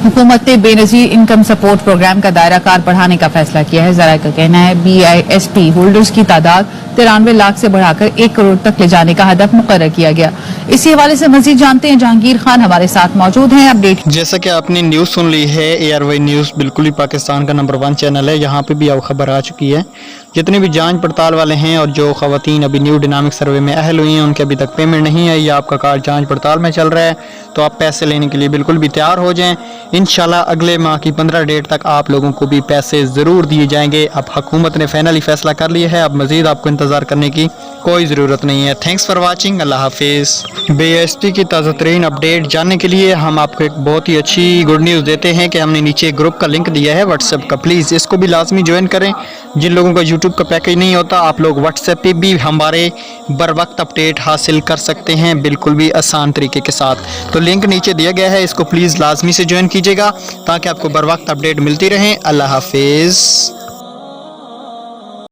हुकूमत ने Benazir income support programme का दायरा कार बढ़ाने का फैसला किया है। जराये का कहना है BISP होल्डर्स की तादाद 93 लाख से बढ़ाकर 1 करोड़ तक ले जाने का हदफ मुकर्रर किया गया। इसी हवाले से मजीद जानते हैं, जहांगीर खान हमारे साथ मौजूद हैं। अपडेट जैसा कि आपने न्यूज़ सुन ली है, ARY न्यूज़ बिल्कुल ही पाकिस्तान का नंबर 1 चैनल है। यहाँ पे भी अब खबर आ चुकी है। जितने भी जांच पड़ताल वाले हैं और जो खवातीन अभी न्यू डायनामिक सर्वे में अहल हुई हैं, उनके अभी तक पेमेंट नहीं आई या आपका कार्ड जांच पड़ताल में चल रहा है, तो आप पैसे लेने के लिए बिल्कुल भी तैयार हो जाएं। इंशाल्लाह अगले माह की 15 डेट तक आप लोगों को भी पैसे ज़रूर दिए जाएंगे। अब हुकूमत ने फाइनली फैसला कर लिया है, अब मज़ीद आपको इंतज़ार करने की कोई ज़रूरत नहीं है। थैंक्स फॉर वाचिंग, अल्लाह हाफिज़। BISP की ताज़ा तरीन अपडेट जानने के लिए हम आपको एक बहुत ही अच्छी गुड न्यूज़ देते हैं कि हमने नीचे ग्रुप का लिंक दिया है व्हाट्सएप का, प्लीज़ इसको भी लाजमी ज्वाइन करें। जिन लोगों का यूट्यूब का पैकेज नहीं होता, आप लोग व्हाट्सएप पे भी हमारे बर वक्त अपडेट हासिल कर सकते हैं, बिल्कुल भी आसान तरीके के साथ। तो लिंक नीचे दिया गया है, इसको प्लीज़ लाजमी से ज्वाइन कीजिएगा ताकि आपको बर वक्त अपडेट मिलती रहे। अल्लाह हाफिज़।